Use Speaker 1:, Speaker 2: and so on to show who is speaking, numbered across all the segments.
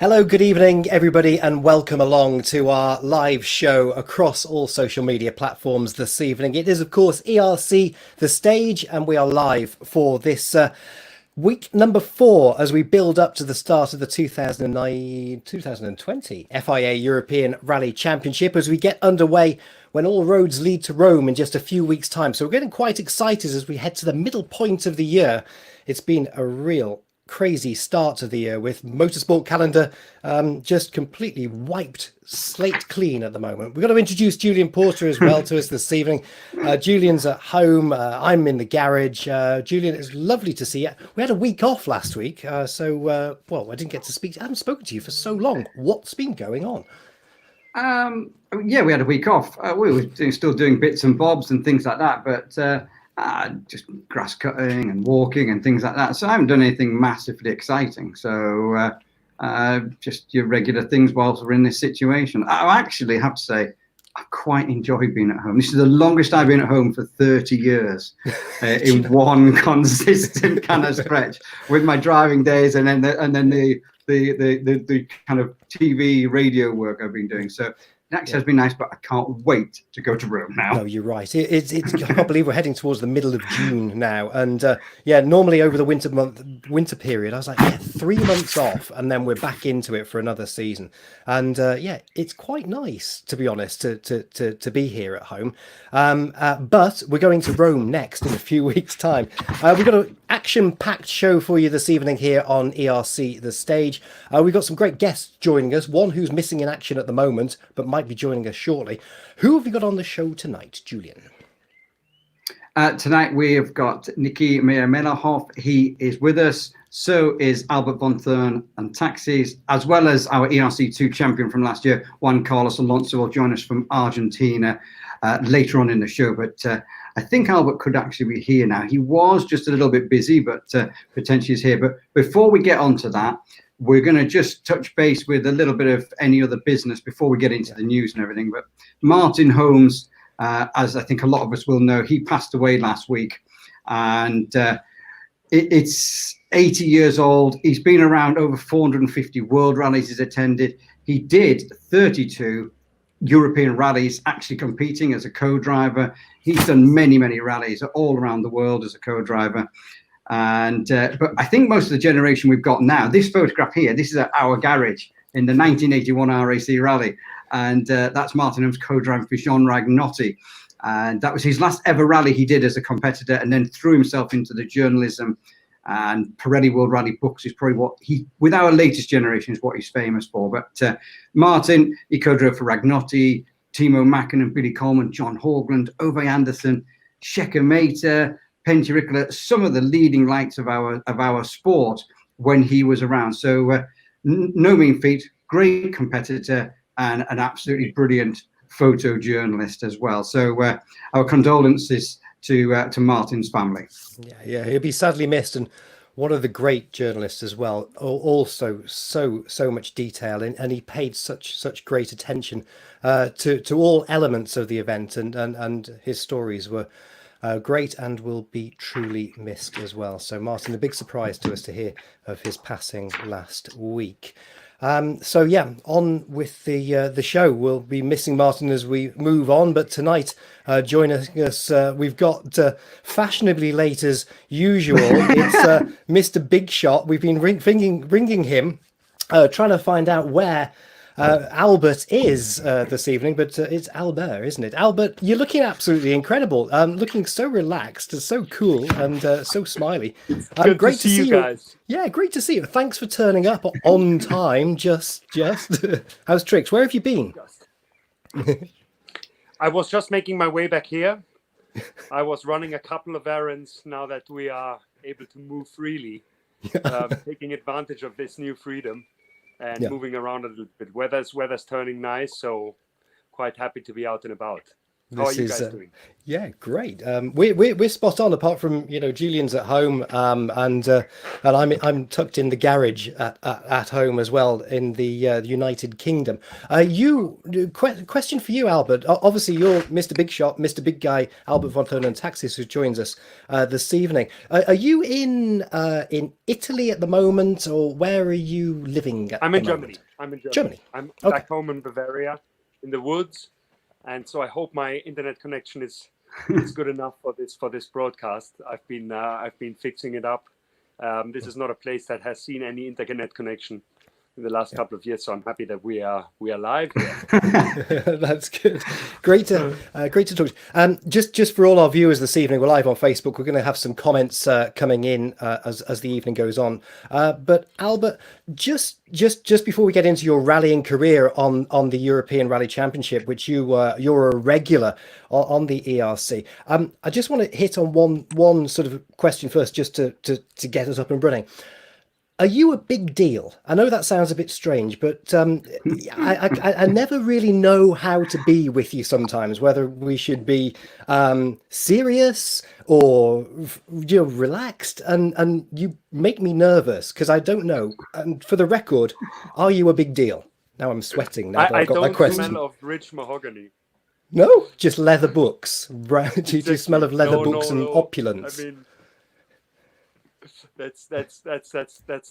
Speaker 1: Hello, good evening, everybody, and welcome along to our live show across all social media platforms this evening. It is, of course, ERC The Stage, and we are live for this week number 4 as we build up to the start of the 2020 FIA European Rally Championship as we get underway when all roads lead to Rome in just a few weeks' time. So we're getting quite excited as we head to the middle point of the year. It's been a real crazy start to the year with motorsport calendar just completely wiped slate clean at the moment. We've got to introduce Julian Porter as well to us this evening. Julian's at home. I'm in the garage. Julian, it's lovely to see you. We had a week off last week, well, I didn't get to speak. I haven't spoken to you for so long. What's been going on?
Speaker 2: Yeah, we had a week off. We were still doing bits and bobs and things like that, but just grass cutting and walking and things like that. So I haven't done anything massively exciting. So just your regular things whilst we're in this situation. I actually have to say, I quite enjoy being at home. This is the longest I've been at home for 30 years in one consistent kind of stretch with my driving days and then the kind of TV radio work I've been doing. So it actually has been nice, but I can't wait to go to Rome now.
Speaker 1: No, you're right. It's I can't believe we're heading towards the middle of June now. And yeah, normally over the winter period, I was like, yeah, 3 months off, and then we're back into it for another season. And yeah, it's quite nice, to be honest, to be here at home. But we're going to Rome next in a few weeks' time. We've got an action-packed show for you this evening here on ERC The Stage. We've got some great guests joining us. One who's missing in action at the moment, but might be joining us shortly. Who have we got on the show tonight, Julian?
Speaker 2: Tonight we have got Niki Mayr-Melnhof. He is with us. So is Albert von Thurn and Taxis, as well as our ERC2 champion from last year, Juan Alonso, will join us from Argentina later on in the show. But I think Albert could actually be here now. He was just a little bit busy, but potentially is here. But before we get on to that, we're going to just touch base with a little bit of any other business before we get into the news and everything. But Martin Holmes, as I think a lot of us will know, he passed away last week. And it's 80 years old. He's been around over 450 world rallies he's attended. He did 32 European rallies actually competing as a co-driver. He's done many, many rallies all around the world as a co-driver. And but I think most of the generation we've got now, this photograph here, this is at our garage in the 1981 RAC rally, and that's Martin Holmes co-driving for Jean Ragnotti, and that was his last ever rally he did as a competitor, and then threw himself into the journalism. And Pirelli World Rally Books is probably what he, with our latest generation, is what he's famous for. But Martin, he co-drove for Ragnotti, Timo Mäkinen, Billy Coleman, John Hoagland, Ove Anderson, Shecker Mater, Pentti Ricola, some of the leading lights of our sport when he was around. So no mean feat, great competitor, and an absolutely brilliant photojournalist as well. So our condolences to Martin's family.
Speaker 1: Yeah, he'll be sadly missed, and one of the great journalists as well. Also, so much detail, and he paid such great attention to all elements of the event, and his stories were great and will be truly missed as well. So Martin, a big surprise to us to hear of his passing last week. So yeah, on with the show. We'll be missing Martin as we move on, but tonight joining us, we've got fashionably late as usual. It's Mr. Big Shot. We've been ringing him, trying to find out where Albert is this evening, but it's Albert, isn't it? Albert, you're looking absolutely incredible. Looking so relaxed, so cool, and so smiley.
Speaker 3: Good great to see you guys.
Speaker 1: Yeah, great to see you. Thanks for turning up on time. Just. How's tricks? Where have you been?
Speaker 3: I was just making my way back here. I was running a couple of errands now that we are able to move freely, taking advantage of this new freedom. And moving around a little bit. Weather's turning nice, so quite happy to be out and about. How are
Speaker 1: This
Speaker 3: you
Speaker 1: is
Speaker 3: guys doing?
Speaker 1: yeah, great. We're spot on. Apart from Julian's at home, and I'm tucked in the garage at home as well in the United Kingdom. Question for you, Albert. Obviously, you're Mr. Big Shot, Mr. Big Guy, Albert von Thurn and Taxis, who joins us this evening. Are you in Italy at the moment, or where are you living at
Speaker 3: I'm
Speaker 1: the
Speaker 3: in
Speaker 1: moment?
Speaker 3: Germany. I'm in Germany.
Speaker 1: Germany.
Speaker 3: I'm
Speaker 1: Okay.
Speaker 3: back home in Bavaria, in the woods, and so I hope my internet connection is good enough for this broadcast. I've been fixing it up. This is not a place that has seen any internet connection in the last couple of years, so I'm happy that we are live here.
Speaker 1: That's good. Great to talk. Just for all our viewers this evening, we're live on Facebook. We're going to have some comments coming in as the evening goes on. But Albert, just before we get into your rallying career on the European Rally Championship, which you're a regular on the ERC, I just want to hit on one sort of question first, just to get us up and running. Are you a big deal? I know that sounds a bit strange, but I never really know how to be with you sometimes, whether we should be serious or relaxed, and you make me nervous because I don't know. And for the record, are you a big deal? Now I'm sweating now that I've got that question.
Speaker 3: I don't smell of rich mahogany.
Speaker 1: No, just leather books. Right? Do you smell of leather books and opulence?
Speaker 3: I mean, that's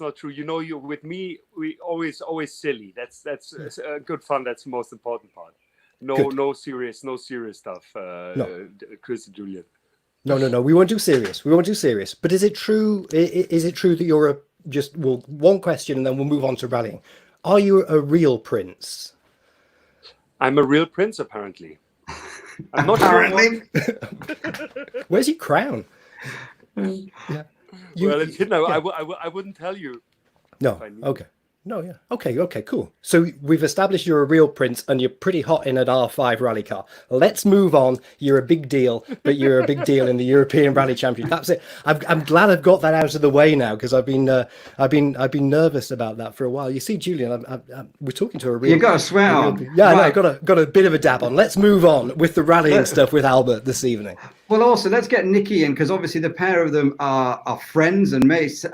Speaker 3: not true. You with me, we always silly. That's good fun. That's the most important part. No serious stuff.
Speaker 1: No.
Speaker 3: Chris and Julian.
Speaker 1: No. We won't do serious. But is it true? Is it true that you're one question and then we'll move on to rallying. Are you a real prince?
Speaker 3: I'm a real prince, apparently. I'm not sure.
Speaker 1: Where's your crown? Yeah.
Speaker 3: I wouldn't tell you.
Speaker 1: No. Okay. No. Yeah. Okay. Cool. So we've established you're a real prince and you're pretty hot in an R5 rally car. Let's move on. You're a big deal, but you're a big deal in the European Rally Championship. That's it. I'm glad I've got that out of the way now because I've been nervous about that for a while. You see, Julian, we're talking to a real.
Speaker 2: You got a sweat on.
Speaker 1: Yeah, right. No, got a bit of a dab on. Let's move on with the rallying stuff with Albert this evening.
Speaker 2: Well, also let's get Niki in because obviously the pair of them are friends and mates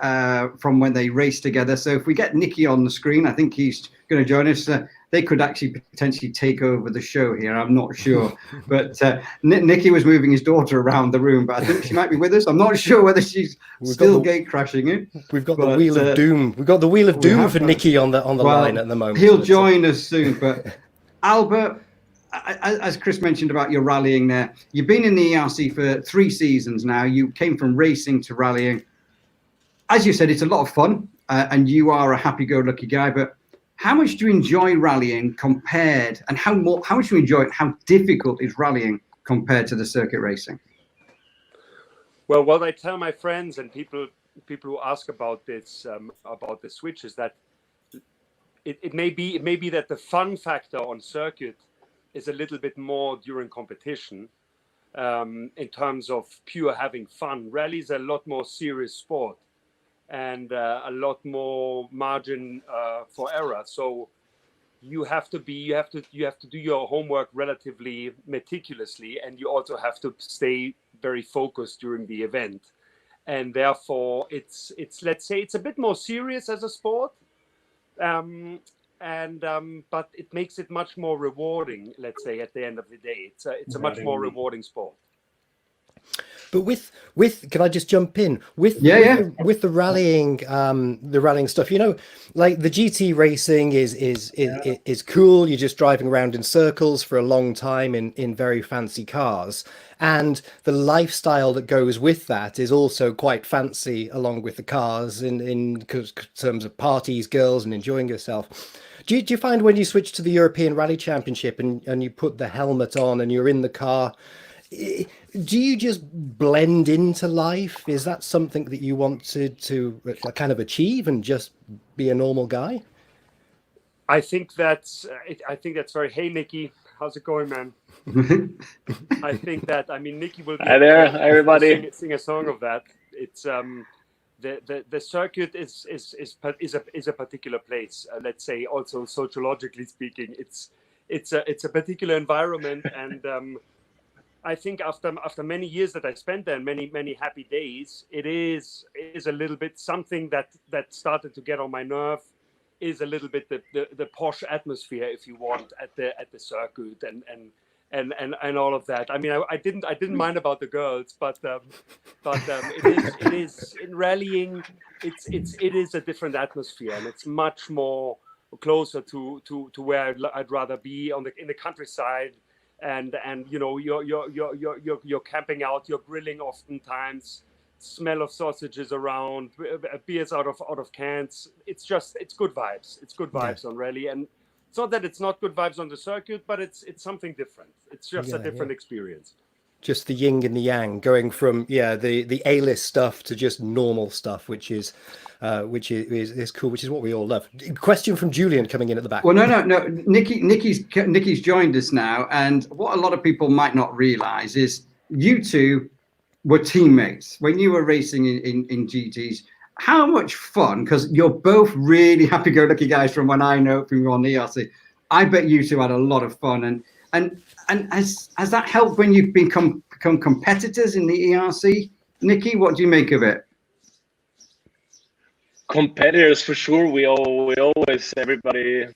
Speaker 2: from when they raced together. So if we get Niki on the screen, I think he's going to join us. They could actually potentially take over the show here. I'm not sure, but Niki was moving his daughter around the room, but I think she might be with us. I'm not sure whether she's still gate crashing it.
Speaker 1: We've got the wheel of doom. We've got the wheel of doom for Niki on the line at the moment.
Speaker 2: He'll join us soon. But Albert, as Chris mentioned about your rallying there, you've been in the ERC for 3 seasons now. You came from racing to rallying. As you said, it's a lot of fun, and you are a happy-go-lucky guy. But how much do you enjoy rallying compared, and how much do you enjoy it? How difficult is rallying compared to the circuit racing?
Speaker 3: Well, what I tell my friends and people who ask about this about the switch is that it may be that the fun factor on circuit is a little bit more during competition in terms of pure having fun. Rally is a lot more serious sport and a lot more margin for error. So you have to do your homework relatively meticulously, and you also have to stay very focused during the event. And therefore, it's let's say it's a bit more serious as a sport. But it makes it much more rewarding, let's say, at the end of the day. It's a much more rewarding sport.
Speaker 1: But with can I just jump in with the rallying stuff? Like the GT racing is cool. You're just driving around in circles for a long time in very fancy cars, and the lifestyle that goes with that is also quite fancy along with the cars in terms of parties, girls, and enjoying yourself. Do you find when you switch to the European Rally Championship and you put the helmet on and you're in the car, do you just blend into life? Is that something that you want to kind of achieve and just be a normal guy?
Speaker 3: I think that's very. Hey, Niki, how's it going, man? I think that Niki will be.
Speaker 4: Hi there, everybody.
Speaker 3: Sing a song of that. It's the circuit is a particular place. Let's say also sociologically speaking, it's a particular environment, and I think after many years that I spent there, and many happy days, it is a little bit something that started to get on my nerve. Is a little bit the posh atmosphere, if you want, at the circuit and all of that. I mean, I didn't mind about the girls, but it is in rallying. It is a different atmosphere, and it's much more closer to where I'd rather be in the countryside. And you know, you're camping out, you're grilling oftentimes, smell of sausages around, beers out of cans. It's good vibes. It's good vibes on rally, and it's not that it's not good vibes on the circuit, but it's something different. It's just a different experience.
Speaker 1: Just the yin and the yang, going from the A-list stuff to just normal stuff, which is cool, which is what we all love. Question from Julian coming in at the back.
Speaker 2: Well, no. Niki's joined us now, and what a lot of people might not realise is you two were teammates when you were racing in GTs. How much fun, because you're both really happy-go-lucky guys from when I know from you on the ERC. I bet you two had a lot of fun, and has that helped when you've become competitors in the ERC? Niki, what do you make of it?
Speaker 4: Competitors for sure. We always, everybody.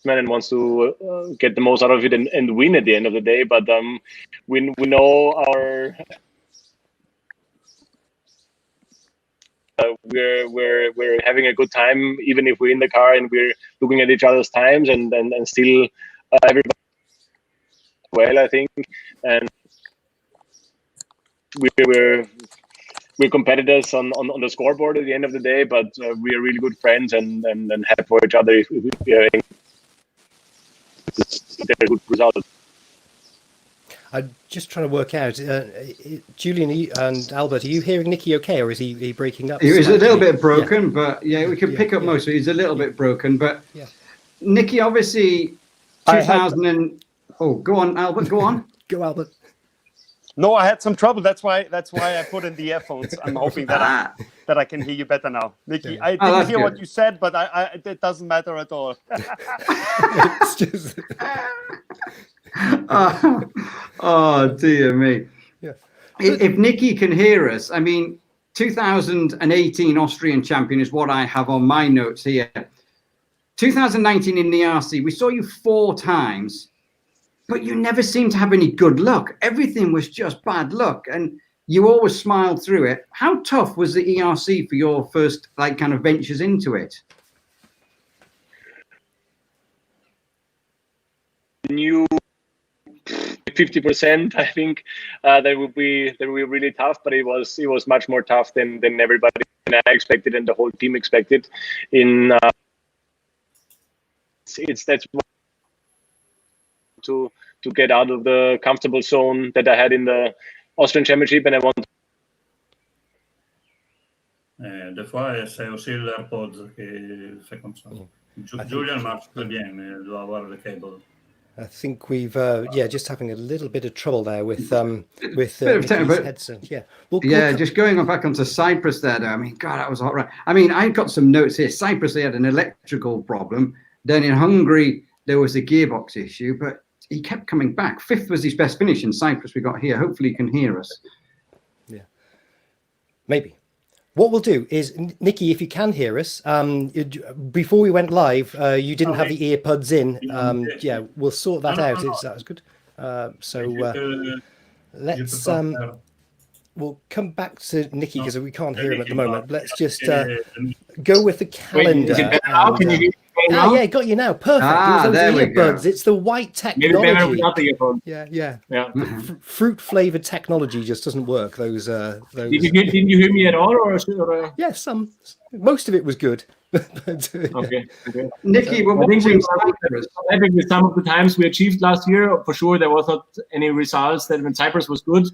Speaker 4: And wants to get the most out of it and win at the end of the day. But we know our we're having a good time, even if we're in the car and we're looking at each other's times and still everybody well, I think, and we're competitors on the scoreboard at the end of the day, but we are really good friends and happy for each other if we are a good result.
Speaker 1: I'm just trying to work out, Julian and Albert, are you hearing Niki okay, or is he breaking up?
Speaker 2: He's a little bit broken, but we can pick up most of it. He's a little bit broken, but Niki, obviously, 2000 oh, go on, Albert, go on.
Speaker 1: Go, Albert.
Speaker 3: No, I had some trouble. That's why I put in the earphones. I'm hoping that I can hear you better now, Niki. I didn't hear what you said, but it doesn't matter at all.
Speaker 1: It's just...
Speaker 2: oh dear me.
Speaker 1: Yeah.
Speaker 2: If Niki can hear us, I mean, 2018 Austrian champion is what I have on my notes here. 2019 in the RC, we saw you 4 times, but you never seemed to have any good luck. Everything was just bad luck, and you always smiled through it. How tough was the ERC for your first kind of ventures into it?
Speaker 4: New 50%, I think that would be really tough, but it was much more tough than everybody and I expected and the whole team expected. That's to get out of the comfortable zone that I had in the Austrian Championship, and I want.
Speaker 5: Des fois, c'est aussi l'AirPods qui fait comme ça. Julian marche très bien, mais il doit avoir le cable.
Speaker 1: I think we've just having a little bit of trouble there with Niki's headset. Yeah.
Speaker 2: Just going back onto Cyprus there. I mean, God, that was hot. Right. I mean, I got some notes here. Cyprus, they had an electrical problem. Then in Hungary, there was a gearbox issue, but he kept coming back. 5th was his best finish in Cyprus. We got here. Hopefully, he can hear us.
Speaker 1: Yeah, maybe. What we'll do is, Niki, if you can hear us, before we went live, you didn't have the earbuds in. We'll sort that out. That was good. Let's we'll come back to Niki because we can't hear him at the moment. Let's just go with the calendar.
Speaker 6: Wait, is it better now? Can you hear me now?
Speaker 1: Yeah, got you now. Perfect.
Speaker 2: There we go.
Speaker 1: It's the white technology.
Speaker 6: Maybe better without the earphones.
Speaker 1: Yeah. Fruit flavored technology just doesn't work. Those.
Speaker 6: Didn't you hear me at all, or?
Speaker 1: Yes, most of it was good.
Speaker 6: Okay.
Speaker 2: Niki,
Speaker 6: I think with some of the times we achieved last year, for sure there was not any results that when Cyprus was good.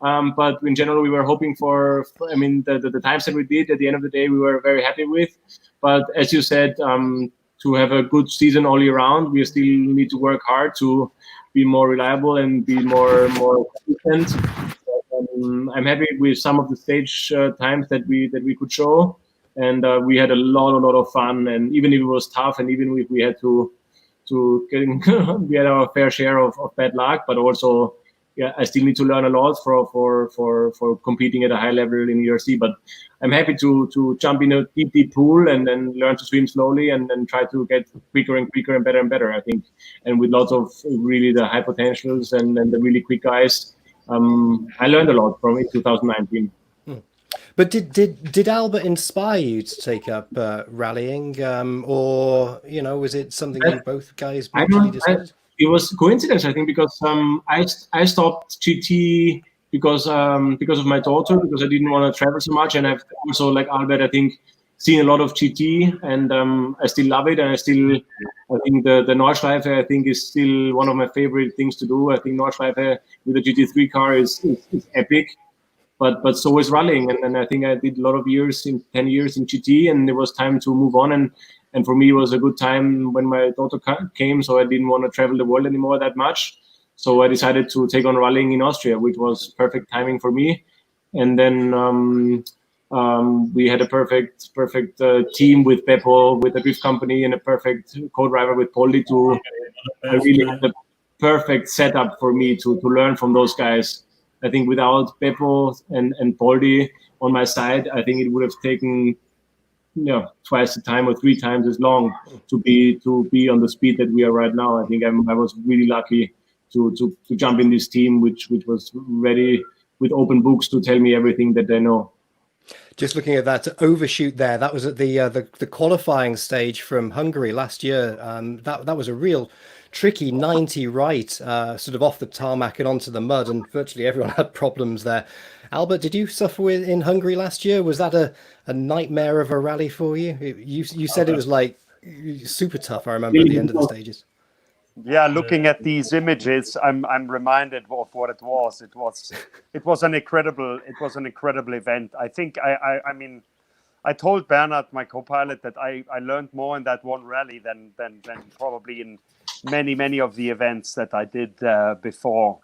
Speaker 6: But in general, we were hoping for, I mean, the times that we did at the end of the day, we were very happy with. But as you said, to have a good season all year round, we still need to work hard to be more reliable and be more consistent. I'm happy with some of the stage times that we could show. and we had a lot of fun. And even if it was tough, and even if we had to getting we had our fair share of bad luck, but also I still need to learn a lot for competing at a high level in ERC. But I'm happy to jump in a deep pool and then learn to swim slowly and then try to get quicker and better and better, I think. And with lots of really the high potentials and the really quick guys, I learned a lot from in 2019.
Speaker 1: But did Albert inspire you to take up rallying, or was it something you both guys mutually decided?
Speaker 6: It was coincidence, I think, because I stopped GT because of my daughter, because I didn't want to travel so much, and I've also, like Albert, I think, seen a lot of GT, and I still love it, and I think the Nordschleife, I think, is still one of my favorite things to do. I think Nordschleife with the GT3 car is epic. But so is rallying, and I think I did a lot of 10 years in GT, and it was time to move on. And for me, it was a good time when my daughter came, so I didn't want to travel the world anymore that much. So I decided to take on rallying in Austria, which was perfect timing for me. And then we had a perfect team with Beppo, with the drift company, and a perfect co-driver with Poldi I really had the perfect setup for me to learn from those guys. I think without Beppo and Poldi on my side, I think it would have taken twice the time or 3 times as long to be on the speed that we are right now. I think I was really lucky to jump in this team, which was ready with open books to tell me everything that they know.
Speaker 1: Just looking at that overshoot there, that was at the qualifying stage from Hungary last year. That was a real tricky 90 right, sort of off the tarmac and onto the mud, and virtually everyone had problems there. Albert, did you suffer in Hungary last year? Was that a nightmare of a rally for you? You said it was like super tough, I remember, at the end of the stages.
Speaker 3: Yeah, looking at these images, I'm reminded of what it was. It was an incredible event. I think I mean, I told Bernard, my co-pilot, that I learned more in that one rally than probably in many of the events that I did before.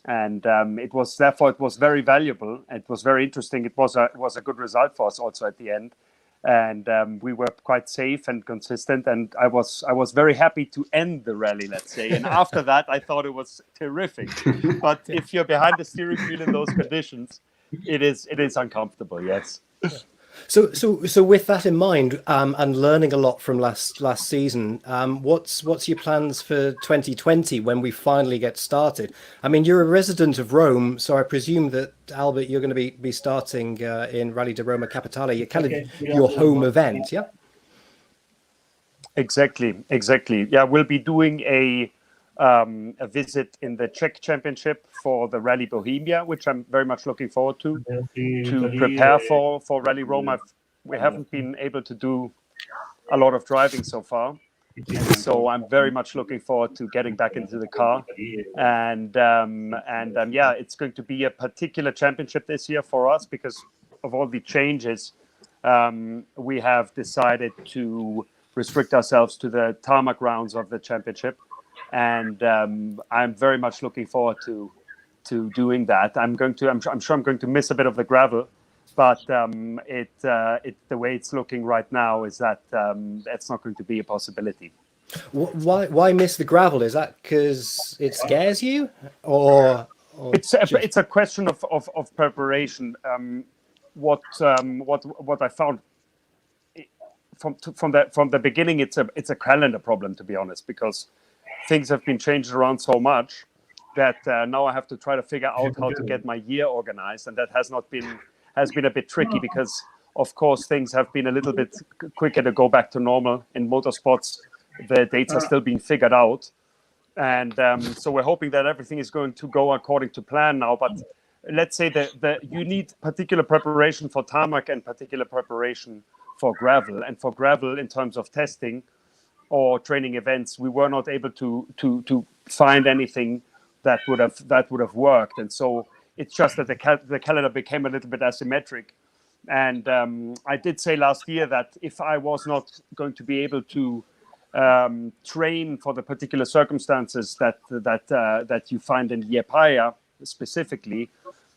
Speaker 3: And it was very valuable. It was very interesting. It was a good result for us also at the end. And we were quite safe and consistent, and I was very happy to end the rally, let's say. And after that, I thought it was terrific. But if you're behind the steering wheel in those conditions, it is uncomfortable. Yes.
Speaker 1: So with that in mind, and learning a lot from last season, what's your plans for 2020 when we finally get started? I mean, you're a resident of Rome, so I presume that, Albert, you're going to be starting in Rally di Roma Capitale, your home event, yeah?
Speaker 3: Exactly. Yeah, we'll be doing a visit in the Czech Championship for the Rally Bohemia, which I'm very much looking forward to prepare for Rally Roma. We haven't been able to do a lot of driving so far, so I'm very much looking forward to getting back into the car. And yeah, it's going to be a particular championship this year for us because of all the changes. We have decided to restrict ourselves to the tarmac rounds of the championship. And I'm very much looking forward to doing that. I'm sure I'm going to miss a bit of the gravel, but the way it's looking right now is that that's not going to be a possibility.
Speaker 1: Why miss the gravel? Is that because it scares you, or
Speaker 3: it's a question of preparation. What I found from the beginning, it's a calendar problem, to be honest, because things have been changed around so much that now I have to try to figure out how to get my year organized, and that has been a bit tricky because, of course, things have been a little bit quicker to go back to normal in motorsports. The dates are still being figured out, and so we're hoping that everything is going to go according to plan now. But let's say that you need particular preparation for tarmac and particular preparation for gravel, and for gravel in terms of testing or training events, we were not able to find anything that would have worked, and so it's just that the calendar became a little bit asymmetric. And I did say last year that if I was not going to be able to train for the particular circumstances that you find in Liepaja specifically,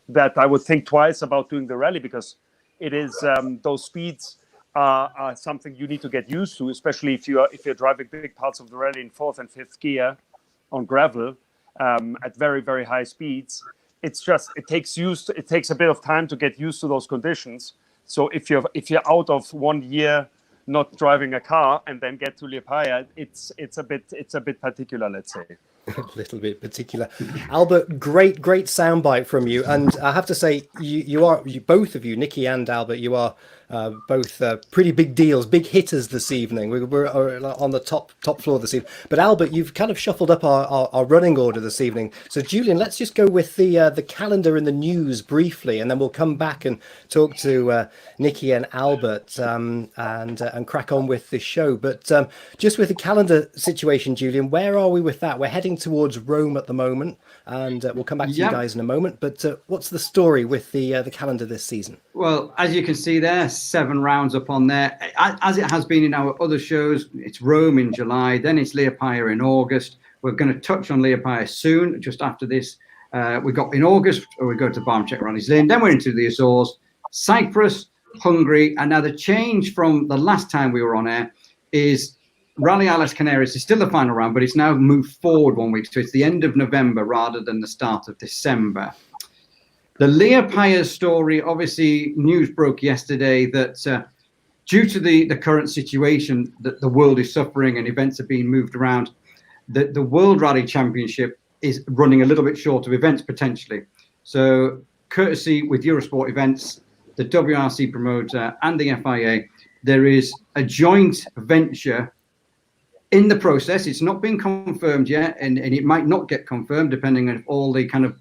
Speaker 3: that I would think twice about doing the rally, because it is those speeds are something you need to get used to, especially if you're driving big parts of the rally in 4th and 5th gear on gravel at very, very high speeds. It's just it takes a bit of time to get used to those conditions. So if you're out of 1 year not driving a car and then get to Liepaja, it's a bit particular, let's say.
Speaker 1: A little bit particular. Albert, great soundbite from you, and I have to say, you both of you, Niki and Albert, you are both pretty big deals, big hitters this evening. We're on the top floor this evening. But Albert, you've kind of shuffled up our running order this evening. So Julian, let's just go with the calendar and the news briefly, and then we'll come back and talk to Niki and Albert and crack on with this show. But just with the calendar situation, Julian, where are we with that? We're heading towards Rome at the moment, and we'll come back to you guys in a moment. But what's the story with the calendar this season?
Speaker 2: Well, as you can see there, 7 rounds up on there. As it has been in our other shows, it's Rome in July, then it's Liepaja in August. We're going to touch on Liepaja soon, just after this. We got in August, we go to Barmchek Rally's Lane, then we're into the Azores, Cyprus, Hungary, and now the change from the last time we were on air is Rally Islas Canaries is still the final round, but it's now moved forward 1 week, so it's the end of November rather than the start of December. The Liepaja story, obviously, news broke yesterday that due to the current situation that the world is suffering and events are being moved around, the World Rally Championship is running a little bit short of events potentially. So, courtesy with Eurosport Events, the WRC promoter, and the FIA, there is a joint venture in the process. It's not been confirmed yet, and it might not get confirmed depending on if all the kind of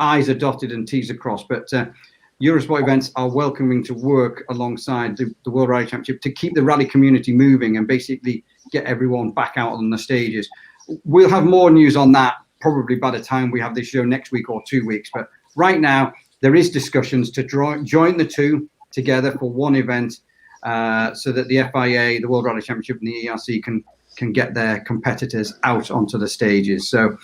Speaker 2: I's are dotted and T's are crossed, but Eurosport Events are welcoming to work alongside the World Rally Championship to keep the rally community moving and basically get everyone back out on the stages. We'll have more news on that probably by the time we have this show next week or 2 weeks, but right now there is discussions to join the two together for one event so that the FIA, the World Rally Championship, and the ERC can get their competitors out onto the stages. So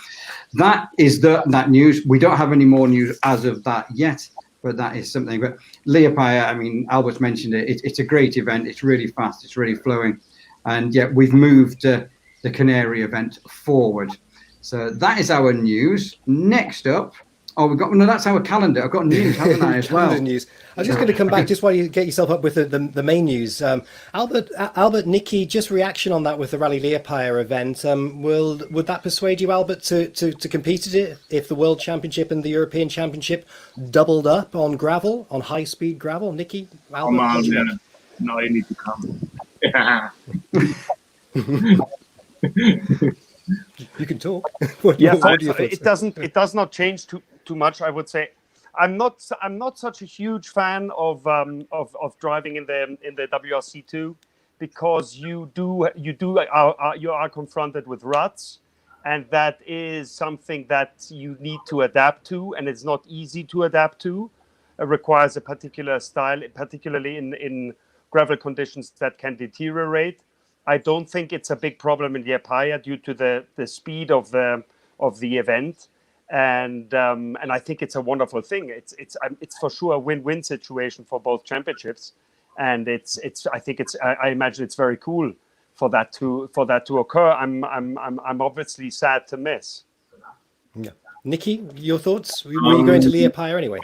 Speaker 2: that is that news. We don't have any more news as of that yet, but that is something. But Liepaja, I mean, Albert's mentioned it. It's a great event. It's really fast. It's really flowing. And yet we've moved the Canary event forward. So that is our news. Next up, that's our calendar. I've got news, haven't I, as well?
Speaker 1: News. I was just going to come back just while you get yourself up with the main news. Albert, Niki, just reaction on that with the Rally Liepaja event. Would that persuade you, Albert, to compete at it if the World Championship and the European Championship doubled up on gravel, on high-speed gravel? Niki, Albert?
Speaker 6: No, you need to come.
Speaker 1: You can talk.
Speaker 3: It does not change too much, I would say. I'm not such a huge fan of driving in the WRC2 because you are confronted with ruts, and that is something that you need to adapt to, and it's not easy to adapt to. It requires a particular style, particularly in gravel conditions that can deteriorate. I don't think it's a big problem in Liepaja due to the speed of the event, and I think it's a wonderful thing. It's for sure a win-win situation for both championships, and I imagine it's very cool for that to occur. I'm obviously sad to miss.
Speaker 1: Yeah. Niki, your thoughts? Were you going to Liepaja anyway?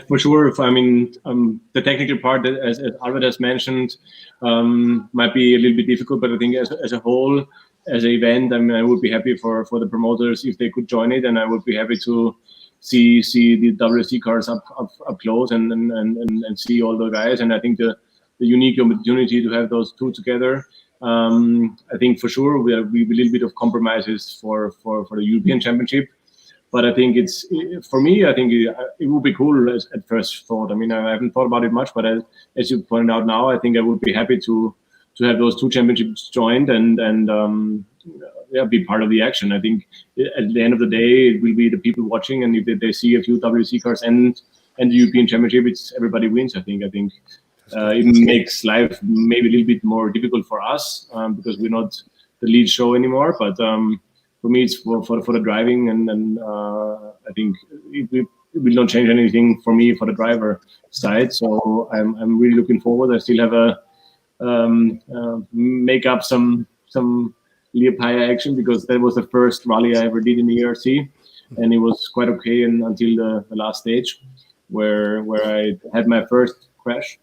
Speaker 6: For sure. I mean, the technical part, as Albert has mentioned, might be a little bit difficult, but I think as a whole, as an event, I mean, I would be happy for the promoters if they could join it, and I would be happy to see the WRC cars up close and see all the guys. And I think the unique opportunity to have those two together. I think for sure we have a little bit of compromises for the European Championship. But I think for me, I think it would be cool at first thought. I mean, I haven't thought about it much, but as you pointed out now, I think I would be happy to have those two championships joined and be part of the action. I think at the end of the day, it will be the people watching, and if they see a few WRC cars and the European Championship, everybody wins. I think it makes life maybe a little bit more difficult for us because we're not the lead show anymore, but. For me, it's for the driving, and I think it will not change anything for me for the driver side. So I'm really looking forward. I still have a make up some Liepaja action, because that was the first rally I ever did in the ERC, and it was quite okay until the last stage, where I had my first crash.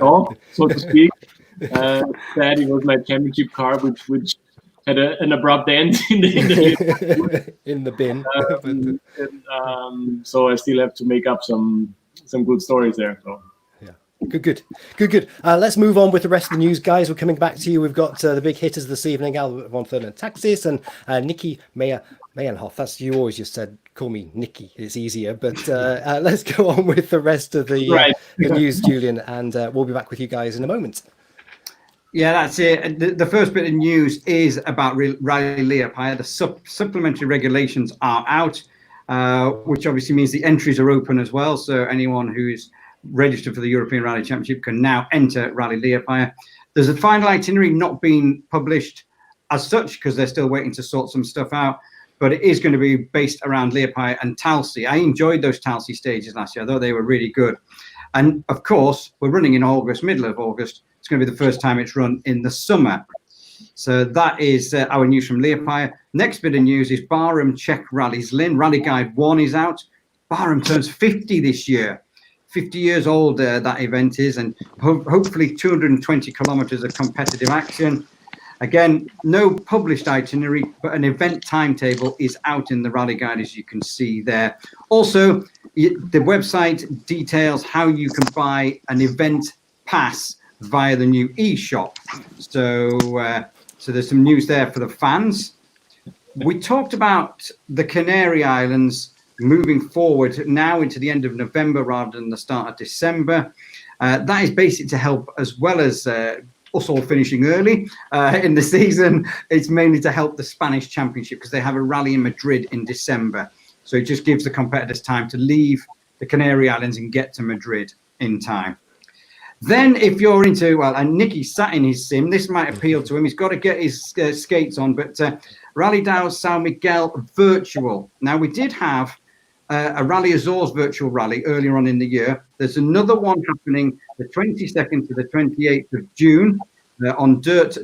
Speaker 6: Off, so to speak. Sad, it was my championship car, which had an abrupt end in
Speaker 1: in the bin.
Speaker 6: So I still have to make up some good stories there. So.
Speaker 1: Good. Let's move on with the rest of the news, guys. We're coming back to you. We've got the big hitters this evening: Albert von Thurn and Taxis, and Niki Mayr-Melnhof. That's, you always just said call me Niki. It's easier. But let's go on with the rest of the news, Julian, and we'll be back with you guys in a moment.
Speaker 2: Yeah, that's it. The first bit of news is about Rally Liepaja. The supplementary regulations are out, which obviously means the entries are open as well. So anyone who's registered for the European Rally Championship can now enter Rally Liepaja. There's a final itinerary not being published as such, because they're still waiting to sort some stuff out, but it is going to be based around Liepaja and Talsi. I enjoyed those Talsi stages last year. I thought they were really good. And of course, we're running in August, middle of August. It's going to be the first time it's run in the summer. So that is our news from Liepaja. Next bit of news is Barham Czech Rallies. Lynn, Rally Guide 1 is out. Barham turns 50 this year. 50 years old that event is, and hopefully 220 kilometers of competitive action. Again, no published itinerary, but an event timetable is out in the Rally Guide, as you can see there. Also, the website details how you can buy an event pass via the new e-shop. So there's some news there for the fans. We talked about the Canary Islands moving forward now into the end of November rather than the start of December. That is basically to help, as well as us all finishing early in the season. It's mainly to help the Spanish Championship, because they have a rally in Madrid in December. So it just gives the competitors time to leave the Canary Islands and get to Madrid in time. Then if you're into, well, and Niki sat in his sim, this might appeal to him. He's got to get his skates on, but Rally Dow São Miguel virtual. Now, we did have a Rally Azores virtual rally earlier on in the year. There's another one happening the 22nd to the 28th of June on Dirt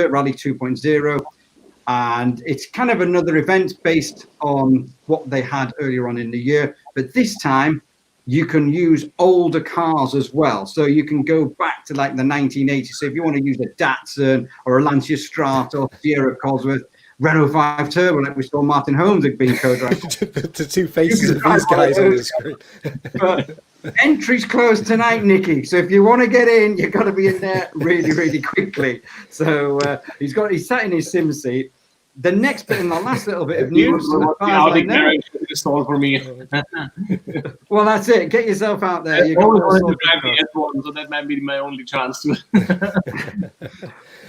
Speaker 2: Rally 2.0. And it's kind of another event based on what they had earlier on in the year. But this time, you can use older cars as well. So you can go back to like the 1980s. So if you want to use a Datsun or a Lancia Strata or Sierra Cosworth, Renault 5 Turbo, like we saw Martin Holmes had been co-driver.
Speaker 1: The two faces of these guys on the screen.
Speaker 2: But entries closed tonight, Niki. So if you want to get in, you've got to be in there really, really quickly. So he's sat in his sim seat. The next bit and the last little bit of news.
Speaker 6: Installed for me.
Speaker 2: Well, that's it. Get yourself out there.
Speaker 6: I always wanted to drive the S1, so that might be my only chance to.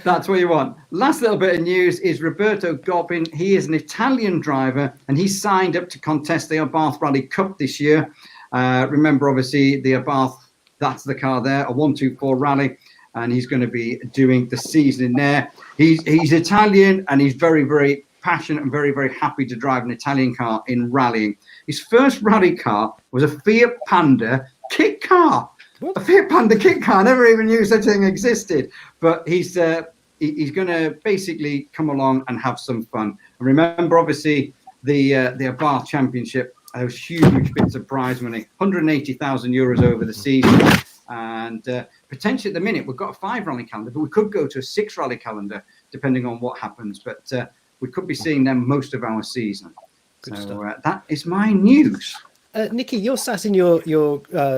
Speaker 2: That's what you want. Last little bit of news is Roberto Gobbin. He is an Italian driver, and he signed up to contest the Abarth Rally Cup this year. Remember, obviously, the Abarth, that's the car there, a 124 rally, and he's going to be doing the season in there. He's Italian, and he's very, very passionate and very, very happy to drive an Italian car in rallying. His first rally car was a Fiat Panda kit car. What? A Fiat Panda kit car. I never even knew such a thing existed. But he's going to basically come along and have some fun. And remember, obviously, the Abarth Championship, those huge bits of prize money, 180,000 euros over the season. And potentially at the minute, we've got a 5 rally calendar, but we could go to a 6 rally calendar, depending on what happens. But we could be seeing them most of our season.
Speaker 1: Good
Speaker 2: so
Speaker 1: stuff.
Speaker 2: That is my news.
Speaker 1: Niki, you're sat in your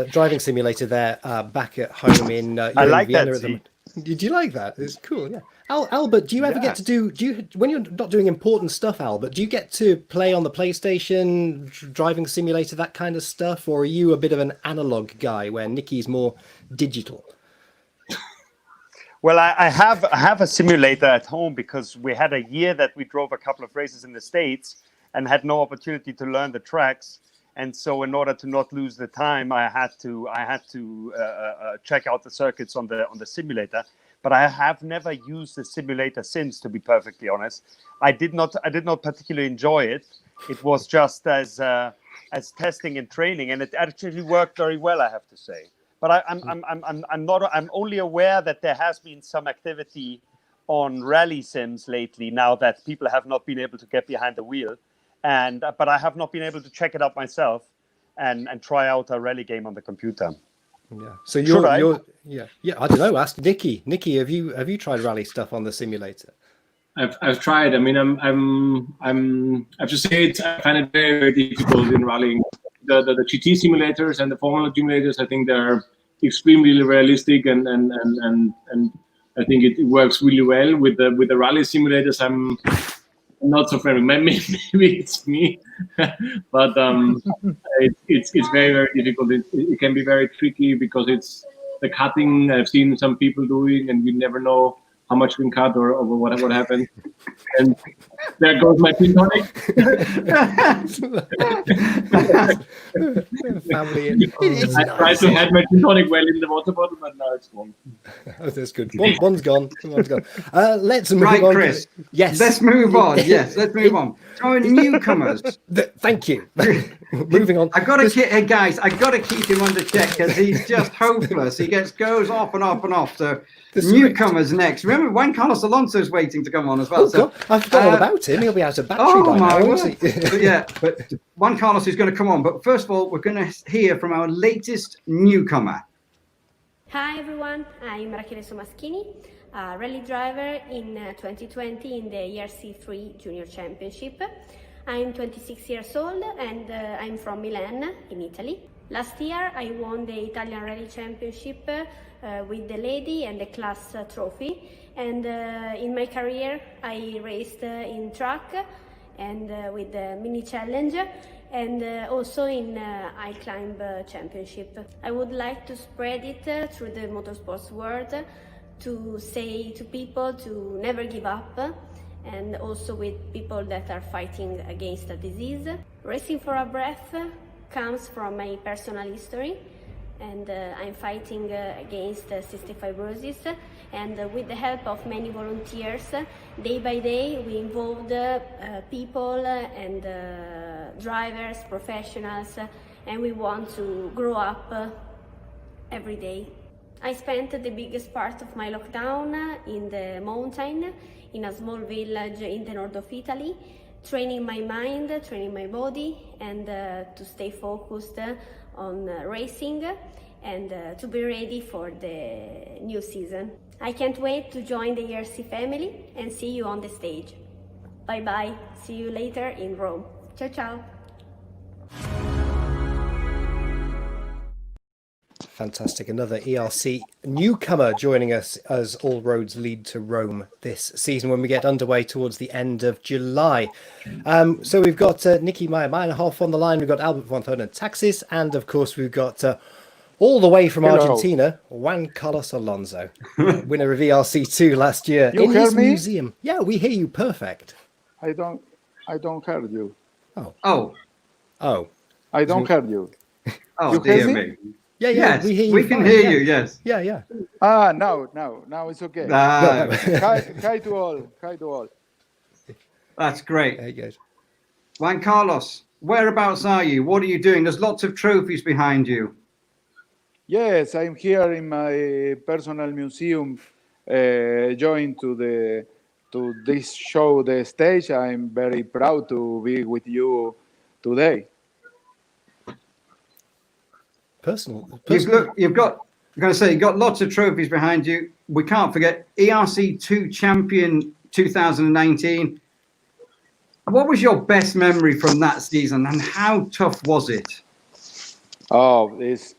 Speaker 1: driving simulator there back at home in
Speaker 3: I like
Speaker 1: Vienna
Speaker 3: that.
Speaker 1: at the moment. Did you like that? It's cool, yeah. Albert, do you ever get to do when you're not doing important stuff, Albert, do you get to play on the PlayStation, driving simulator, that kind of stuff? Or are you a bit of an analog guy where Niki's more digital?
Speaker 3: Well, I have a simulator at home because we had a year that we drove a couple of races in the States and had no opportunity to learn the tracks. And so in order to not lose the time, I had to check out the circuits on the simulator. But I have never used the simulator since, to be perfectly honest. I did not particularly enjoy it. It was just as testing and training, and it actually worked very well, I have to say. But I'm only aware that there has been some activity on rally sims lately, now that people have not been able to get behind the wheel, but I have not been able to check it out myself and try out a rally game on the computer.
Speaker 1: Yeah. So I don't know. Ask Niki. Niki, have you tried rally stuff on the simulator?
Speaker 6: I've tried. I mean, I have to say I find it very, very difficult in rallying. The GT simulators and the Formula simulators, I think they're extremely realistic, and I think it works really well. With the rally simulators, I'm not so friendly. Maybe it's me, but it's very, very difficult. It can be very tricky because it's the cutting. I've seen some people doing, and you never know how much we can cut or what happens. And there goes my gin tonic.
Speaker 1: Family.
Speaker 6: I tried to have my gin tonic well in the water bottle, but now it's gone.
Speaker 1: Oh, that's good. One's gone. Let's move on.
Speaker 2: Chris.
Speaker 1: Yes.
Speaker 2: Let's move on. Yes, let's move on. So newcomers.
Speaker 1: Thank you. Moving on.
Speaker 2: Hey guys, I got to keep him under check because he's just hopeless. He goes off and off and off. So newcomers next. Remember, Juan Carlos Alonso's waiting to come on as well.
Speaker 1: Oh, God. I forgot all about him. He'll be out of battery by now, won't he?
Speaker 2: but Juan Carlos is going to come on. But first of all, we're going to hear from our latest newcomer.
Speaker 7: Hi everyone, I'm Rachele Somaschini, a rally driver in 2020 in the ERC3 Junior Championship. I'm 26 years old and I'm from Milan in Italy. Last year I won the Italian Rally Championship with the lady and the class trophy, and in my career I raced in truck and with the mini challenge, and also in I Climb Championship. I would like to spread it through the motorsports world, to say to people to never give up, and also with people that are fighting against a disease. Racing for a breath comes from my personal history, and I'm fighting against cystic fibrosis, and with the help of many volunteers, day by day we involved people and drivers, professionals, and we want to grow up every day. I spent the biggest part of my lockdown in the mountain, in a small village in the north of Italy, training my mind, training my body, and to stay focused on racing and to be ready for the new season. I can't wait to join the ERC family and see you on the stage. Bye bye, see you later in Rome. Ciao ciao.
Speaker 1: Fantastic. Another ERC newcomer joining us as all roads lead to Rome this season when we get underway towards the end of July. So we've got Niki Mayr-Melnhof on the line. We've got Albert von Thurn and Taxis. And of course, we've got all the way from Argentina, Juan Carlos Alonso, winner of ERC2 last year in his museum. Yeah, we hear you perfect.
Speaker 8: I don't hear you.
Speaker 2: Oh.
Speaker 8: I don't hear you.
Speaker 2: Oh,
Speaker 8: you
Speaker 2: dear me.
Speaker 1: Yeah,
Speaker 2: yes,
Speaker 1: we hear you.
Speaker 2: We can hear you, yes.
Speaker 1: Yeah.
Speaker 8: Now it's okay. Hi to all.
Speaker 2: That's great.
Speaker 1: There you go.
Speaker 2: Juan Carlos, whereabouts are you? What are you doing? There's lots of trophies behind you.
Speaker 8: Yes, I'm here in my personal museum, joined to this show, The Stage. I'm very proud to be with you today.
Speaker 1: Personal.
Speaker 2: You've got lots of trophies behind you. We can't forget ERC2 champion 2019. What was your best memory from that season, and how tough was it?
Speaker 8: Oh, this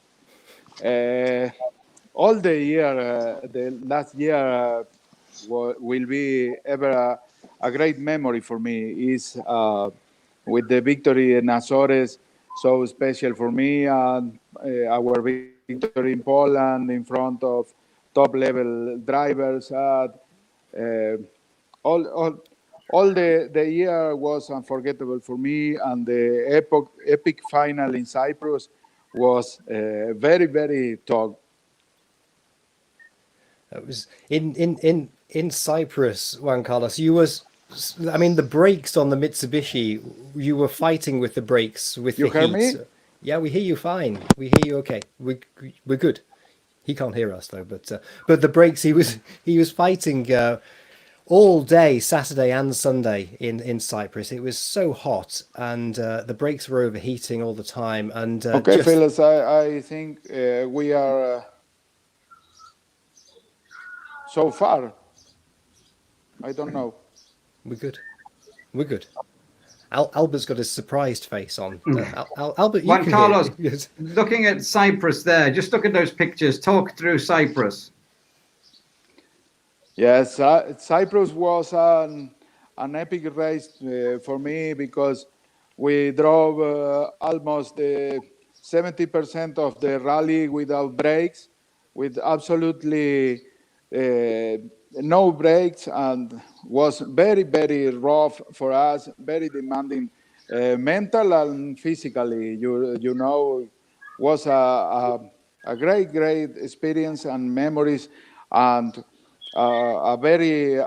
Speaker 8: all the year, the last year will be ever a great memory for me. Is with the victory in Azores, so special for me, and our victory in Poland in front of top level drivers. All the year was unforgettable for me, and the epic final in Cyprus was very, very tough.
Speaker 1: It was in Cyprus, Juan Carlos. The brakes on the Mitsubishi, you were fighting with the brakes with the heat.
Speaker 8: You hear me?
Speaker 1: Yeah, we hear you fine. We hear you okay. We're good. He can't hear us though, but the brakes he was fighting all day Saturday and Sunday in Cyprus. It was so hot, and the brakes were overheating all the time. And
Speaker 8: okay, fellas, I think we are so far. I don't know.
Speaker 1: We're good. We're good. Albert's got a surprised face on. Albert, you
Speaker 2: Juan
Speaker 1: can
Speaker 2: Carlos,
Speaker 1: hear.
Speaker 2: looking at Cyprus there, just look at those pictures. Talk through Cyprus.
Speaker 8: Yes, Cyprus was an epic race for me because we drove almost 70% of the rally without brakes, with absolutely no brakes, and was very, very rough for us, very demanding, mental and physically. You know, was a great experience and memories, and a very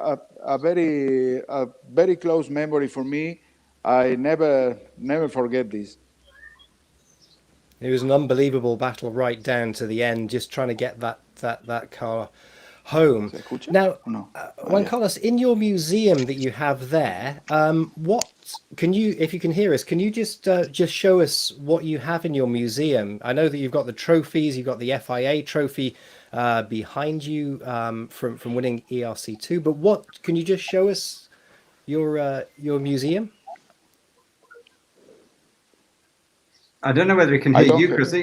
Speaker 8: close memory for me. I never forget this.
Speaker 1: It was an unbelievable battle right down to the end, just trying to get that car home. Now, Juan Carlos, in your museum that you have there, what can you, if you can hear us, can you just show us what you have in your museum? I know that you've got the trophies, you've got the FIA trophy behind you from winning ERC2, but what can you just show us your museum?
Speaker 2: I don't know whether we can hear you, Chris.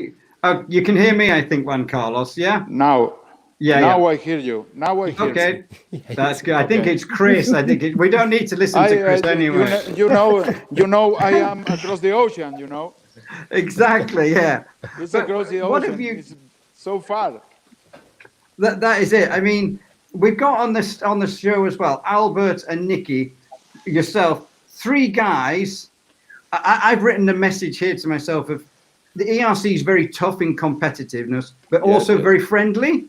Speaker 2: Oh, you can hear me, I think, Juan Carlos. Yeah.
Speaker 8: Now.
Speaker 2: Yeah.
Speaker 8: Now I hear you. Now I hear
Speaker 2: okay.
Speaker 8: you.
Speaker 2: That's good. I think it's Chris. I think we don't need to listen to Chris anyway.
Speaker 8: You know, I am across the ocean. You know.
Speaker 2: Exactly. Yeah.
Speaker 8: It's across the ocean.
Speaker 2: What have you?
Speaker 8: It's so far.
Speaker 2: That is it. I mean, we've got on the show as well, Albert and Niki, yourself, three guys. I've written a message here to myself of the ERC is very tough in competitiveness, but also very friendly.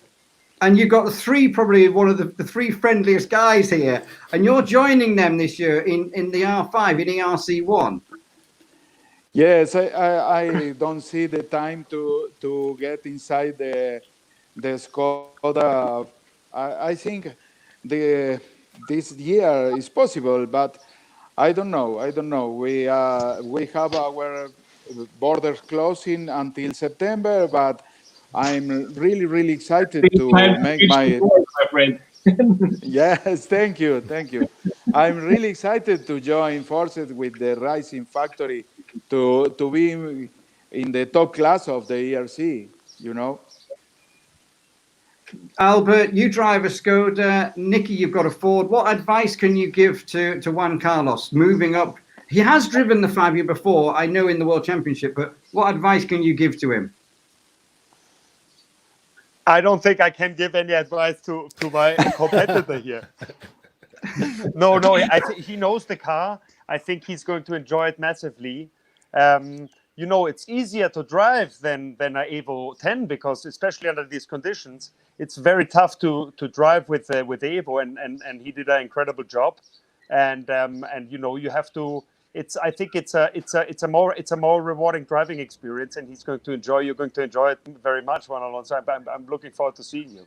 Speaker 2: And you've got probably one of the three friendliest guys here, and you're joining them this year in the R5 in ERC1.
Speaker 8: Yes, I don't see the time to get inside the Skoda. I think this year is possible, but I don't know. We have our borders closing until September, but I'm really excited to make my
Speaker 6: friend.
Speaker 8: Yes, thank you. I'm really excited to join forces with the Racing Factory to be in the top class of the ERC, you know.
Speaker 2: Albert, you drive a Skoda. Niki, you've got a Ford. What advice can you give to Juan Carlos moving up? He has driven the Fabia before, I know, in the World Championship, but what advice can you give to him?
Speaker 3: I don't think I can give any advice to my competitor here. No, I think he knows the car. I think he's going to enjoy it massively. You know, it's easier to drive than an Evo 10 because, especially under these conditions, it's very tough to drive with Evo, and he did an incredible job. And you know, you have to. I think it's a more rewarding driving experience, and he's going to enjoy. You're going to enjoy it very much, Juan Alonso. I'm looking forward to seeing you.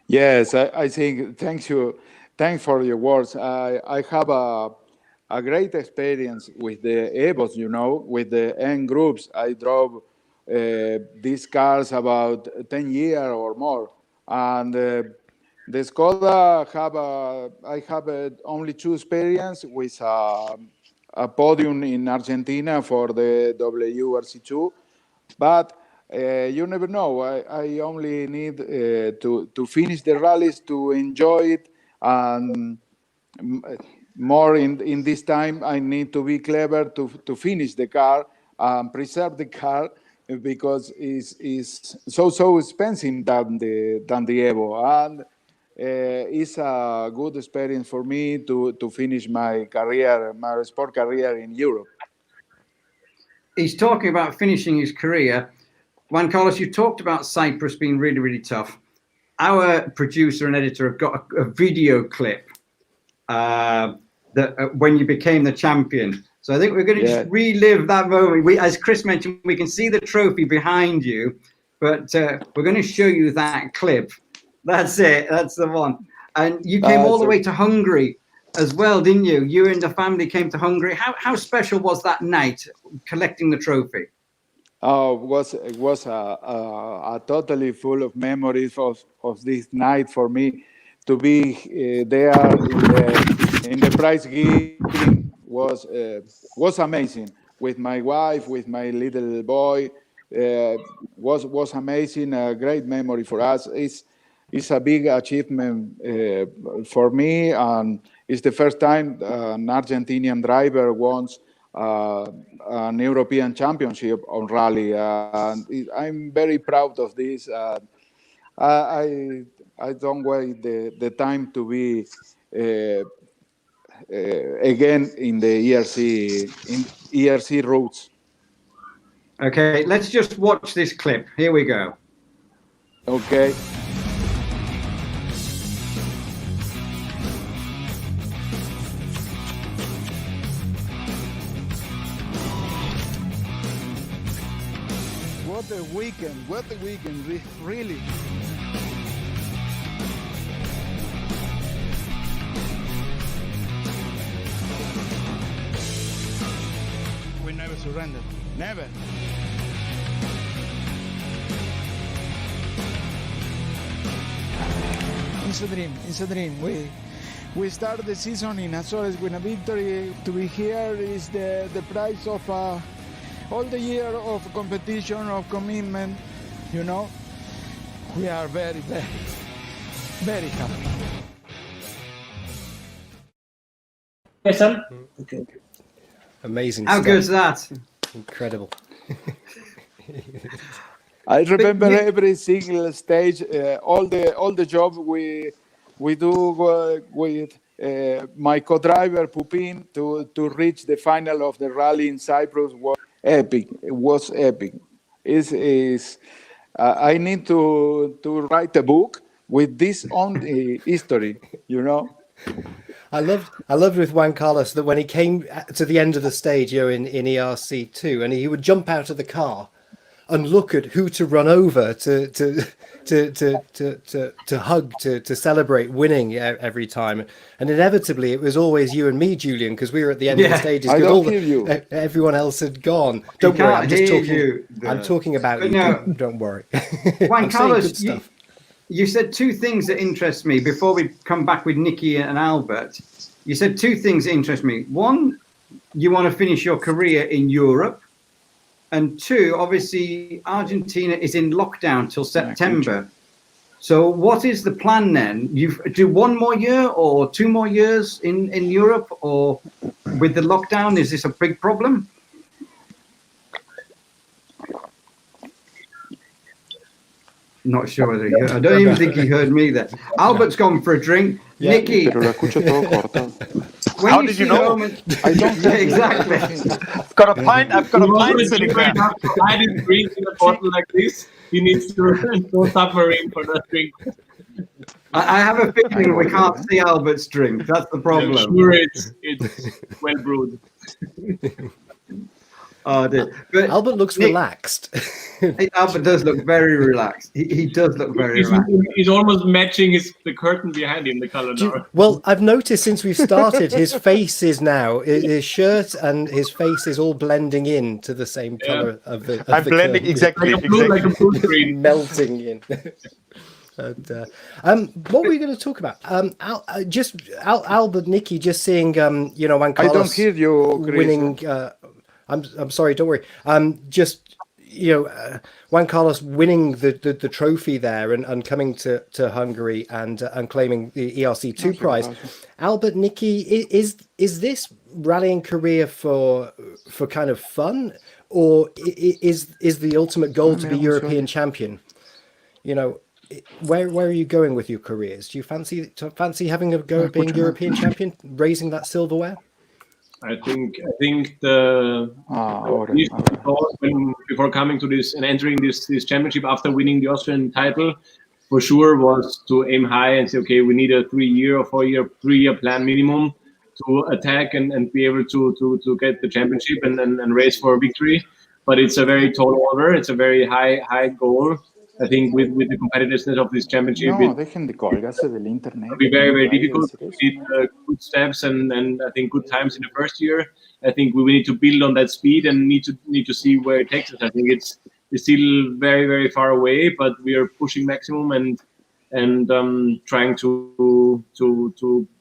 Speaker 8: Yes, I think. Thanks for your words. I have a great experience with the Evos. You know, with the N groups. I drove these cars about 10 years or more, and the Skoda I have only two experience with a podium in Argentina for the WRC2, but you never know. I only need to finish the rallies to enjoy it, and more in this time I need to be clever to finish the car and preserve the car, because it's so expensive than the Evo, and it's a good experience for me to finish my career, my sport career in Europe.
Speaker 2: He's talking about finishing his career. Juan Carlos, you talked about Cyprus being really tough. Our producer and editor have got a video clip that when you became the champion. So I think we're going to just relive that moment. As Chris mentioned, we can see the trophy behind you. but we're going to show you that clip. That's it. That's the one. And you came all the way to Hungary as well, didn't you? You and the family came to Hungary. How special was that night collecting the trophy?
Speaker 8: It was a totally full of memories of this night for me. To be there in the prize giving was amazing. With my wife, with my little boy, was amazing. A great memory for us. It's a big achievement for me, and it's the first time an Argentinian driver wants an European championship on rally. I'm very proud of this. I don't wait the time to be again in the ERC routes.
Speaker 2: Okay, let's just watch this clip. Here we go.
Speaker 8: Okay.
Speaker 9: What a weekend, really. We never surrender, never. It's a dream. We started the season in Azores with a victory. To be here is the price of all the year of competition, of commitment, you know. We are very, very, very happy.
Speaker 6: Yes, sir? Okay.
Speaker 1: Amazing.
Speaker 2: How
Speaker 1: stuff.
Speaker 2: good is that?
Speaker 1: Incredible.
Speaker 8: I remember every single stage, all the job we do with my co-driver Pupin to reach the final of the rally in Cyprus was epic. It was epic. I need to write a book with this on history, you know.
Speaker 1: I loved with Juan Carlos that when he came to the end of the stage, in ERC2, and he would jump out of the car and look at who to run over to hug, to celebrate winning every time, and inevitably it was always you and me, Julian, because we were at the end of the stages.
Speaker 8: I don't hear you.
Speaker 1: Everyone else had gone. Don't worry, I'm just talking. I'm talking about you.
Speaker 2: No.
Speaker 1: Don't worry.
Speaker 2: Juan Carlos, you said two things that interest me before we come back with Niki and Albert. You said two things that interest me. One, you want to finish your career in Europe. And two, obviously, Argentina is in lockdown till September. So what is the plan then? You do one more year or 2 more years in Europe, or with the lockdown, is this a big problem? Not sure whether he heard. I don't even think he heard me there. Albert's gone for a drink. Niki.
Speaker 10: How did you know?
Speaker 2: I don't exactly.
Speaker 10: I've got a pint sitting there.
Speaker 6: I didn't drink in a bottle like this. He needs to go submarine for that drink.
Speaker 2: I have a feeling we can't see Albert's drink. That's the problem.
Speaker 6: I'm sure it's well brewed.
Speaker 2: Oh, dear. But
Speaker 1: Albert looks relaxed.
Speaker 2: Albert does look very relaxed. He does look very relaxed.
Speaker 6: He's almost matching the curtain behind him, the color now.
Speaker 1: Well, I've noticed since we've started, his face is now, his shirt and his face is all blending in to the same color of the
Speaker 10: I'm blending
Speaker 1: curtain.
Speaker 10: exactly.
Speaker 6: Like a blue screen.
Speaker 1: Melting in. What were we going to talk about? Albert, Niki, just seeing, Juan Carlos
Speaker 8: I don't hear you, Chris.
Speaker 1: winning. I'm sorry, don't worry. Just Juan Carlos winning the trophy there and coming to Hungary and claiming the ERC2 prize. Albert, Niki, is this rallying career for kind of fun, or is the ultimate goal to be European champion? Where are you going with your careers? Do you fancy having a go at being European champion, raising that silverware?
Speaker 6: I think before coming to this and entering this championship after winning the Austrian title, for sure was to aim high and say, okay, we need a 3-year or 4-year plan minimum to attack and be able to get the championship and race for a victory. But it's a very tall order. It's a very high goal. I think with the competitiveness of this championship,
Speaker 8: No, dejen de colgarse del internet.
Speaker 6: it'll be very, very difficult. We did good steps and I think good times in the first year. I think we need to build on that speed and need to see where it takes us. I think it's still very, very far away, but we are pushing maximum and trying to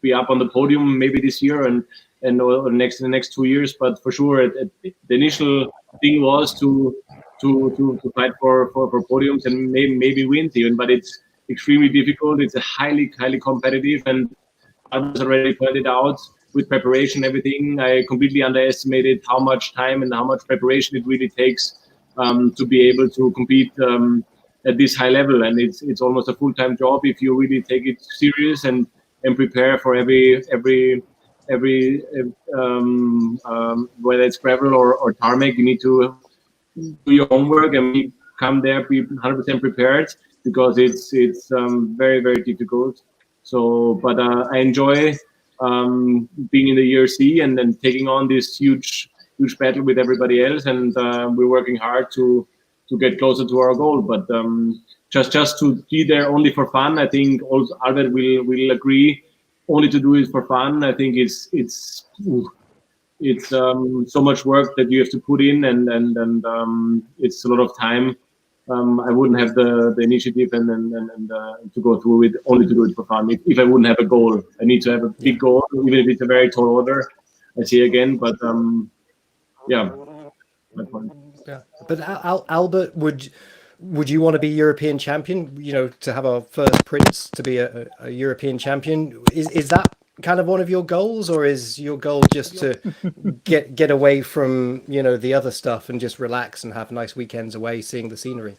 Speaker 6: be up on the podium maybe this year and the next 2 years. But for sure, the initial thing was to fight for podiums and maybe wins even. But it's extremely difficult. It's a highly competitive, and I was already pointed out with preparation, everything. I completely underestimated how much time and how much preparation it really takes to be able to compete at this high level, and it's almost a full-time job if you really take it serious and prepare for every whether it's gravel or tarmac. You need to do your homework and come there be 100% prepared, because it's very, very difficult. So, but I enjoy being in the ERC and then taking on this huge battle with everybody else, and we're working hard to get closer to our goal. But just to be there only for fun, I think also Albert will agree. Only to do it for fun, I think it's so much work that you have to put in, and it's a lot of time. I wouldn't have the initiative and to go through it only to do it for fun. If I wouldn't have a goal, I need to have a big goal, even if it's a very tall order. I say again, but yeah.
Speaker 1: Yeah, but Albert, would you want to be European champion? You know, to have our first prince to be a European champion, is that kind of one of your goals, or is your goal just to get away from, you know, the other stuff and just relax and have nice weekends away seeing the scenery?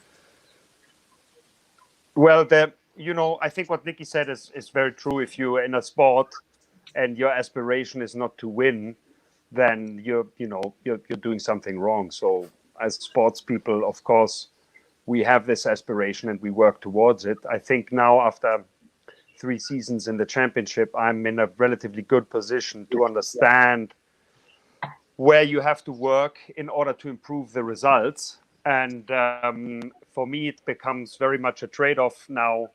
Speaker 3: Well, I think what Niki said is very true. If you're in a sport and your aspiration is not to win, then you're doing something wrong. So as sports people, of course, we have this aspiration and we work towards it. I think now, after 3 seasons in the championship, I'm in a relatively good position to understand where you have to work in order to improve the results. And for me, it becomes very much a trade-off now,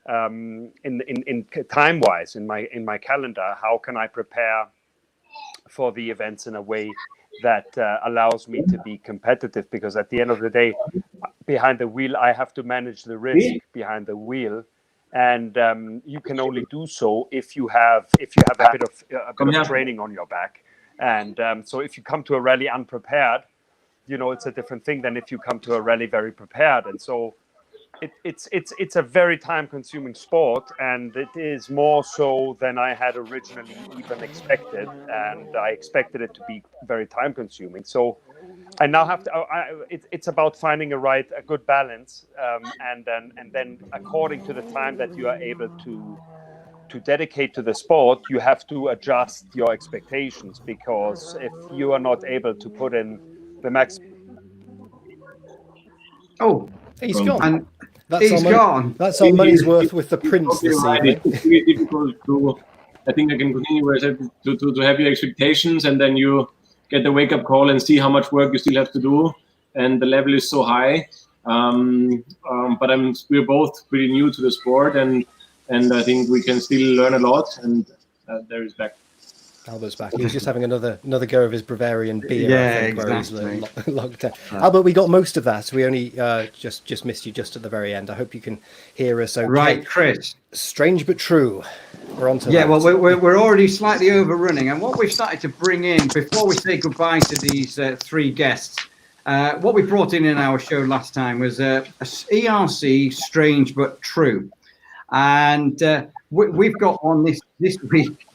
Speaker 3: in time-wise, in my calendar. How can I prepare for the events in a way that allows me to be competitive? Because at the end of the day, behind the wheel, I have to manage the risk behind the wheel, and you can only do so if you have a bit of training on your back. And so if you come to a rally unprepared, it's a different thing than if you come to a rally very prepared. And so it's a very time-consuming sport, and it is more so than I had originally even expected, and I expected it to be very time-consuming. So I now have to. It's about finding a good balance, and then according to the time that you are able to dedicate to the sport, you have to adjust your expectations, because if you are not able to put in the max.
Speaker 2: Oh,
Speaker 1: he's gone.
Speaker 2: And
Speaker 1: That's gone. That's our money's worth with the prince this evening.
Speaker 6: It's really difficult to. I think I can continue where I said to have your expectations, and then you get the wake-up call and see how much work you still have to do, and the level is so high. But we're both pretty new to the sport, and I think we can still learn a lot. And there is back.
Speaker 1: Albert's back. He was just having another go of his Bavarian beer.
Speaker 2: Yeah,
Speaker 1: I think,
Speaker 2: exactly.
Speaker 1: Where he's locked down. Albert, we got most of that. We only just missed you just at the very end. I hope you can hear us okay.
Speaker 2: Right, Chris.
Speaker 1: Strange but true. We're on to that.
Speaker 2: Yeah, well, we're already slightly overrunning, and what we've started to bring in before we say goodbye to these 3 guests, what we brought in our show last time was a ERC Strange but True, and we've got one this week.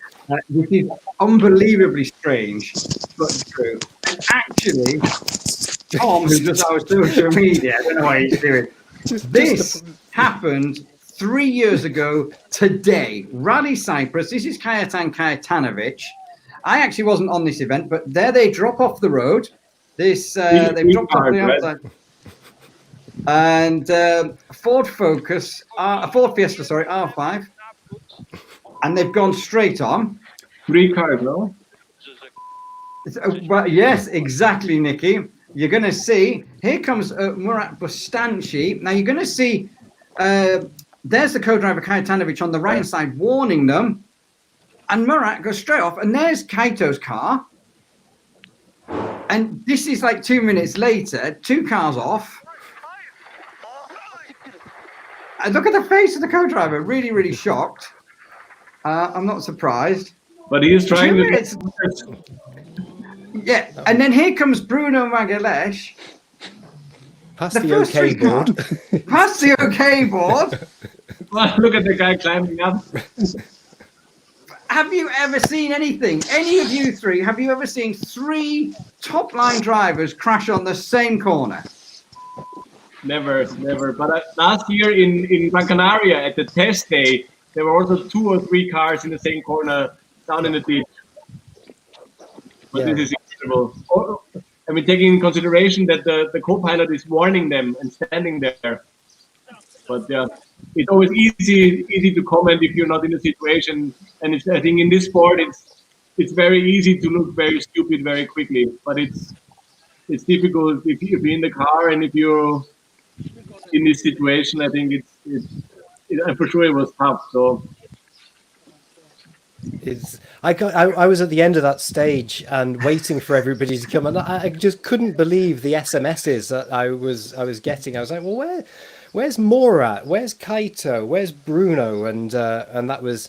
Speaker 2: This is unbelievably strange but true. And actually, Tom, who does our social media, I don't know what he's doing. This happened 3 years ago today. Rally Cyprus. This is Kajetan Kajetanovic. I actually wasn't on this event, but there they drop off the road. They've dropped off the outside. And Ford Fiesta, R5. And they've gone straight on.
Speaker 6: 3 cars, no?
Speaker 2: Well, yes, exactly, Niki. you're going to see, here comes Murat Bostanci. Now you're going to see, there's the co-driver Kajtanovic on the right side warning them. And Murat goes straight off. And there's Kaito's car. And this is like 2 minutes later, 2 cars off. And look at the face of the co-driver, really, really shocked. I'm not surprised.
Speaker 6: But he is trying to...
Speaker 2: Yeah, and then here comes Bruno Magalhaes.
Speaker 1: Past the OK board.
Speaker 2: Past the OK board.
Speaker 6: Well, look at the guy climbing up.
Speaker 2: Have you ever seen anything? Any of you three, have you ever seen 3 top-line drivers crash on the same corner?
Speaker 6: Never. But last year in Gran Canaria at the test day, there were also 2 or 3 cars in the same corner down in the ditch. But this is incredible. I mean, taking in consideration that the co-pilot is warning them and standing there. But yeah, it's always easy to comment if you're not in the situation. And I think in this sport, it's very easy to look very stupid very quickly. But it's difficult if you're in the car and if you're in this situation. I think I'm for sure it was tough. So.
Speaker 1: I was at the end of that stage and waiting for everybody to come, and I just couldn't believe the SMSs that I was getting. I was like, well, where's Murat? Where's Kaito? Where's Bruno? And that was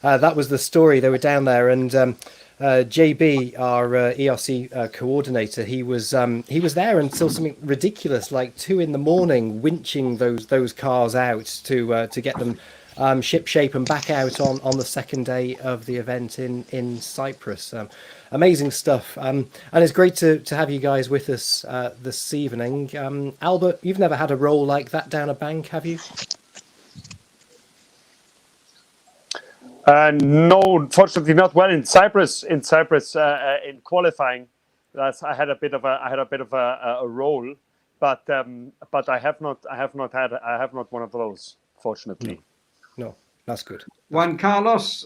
Speaker 1: the story. They were down there, and JB, our ERC coordinator, he was there until something ridiculous like 2 a.m, winching those cars out to get them ship shape and back out on the second day of the event in Cyprus. Amazing stuff, and it's great to have you guys with us this evening. Albert, you've never had a roll like that down a bank, have you?
Speaker 3: No, fortunately not. Well, in Cyprus, in qualifying, I had a bit of a roll, but I have not one of those, fortunately.
Speaker 1: No, that's good.
Speaker 2: Juan Carlos,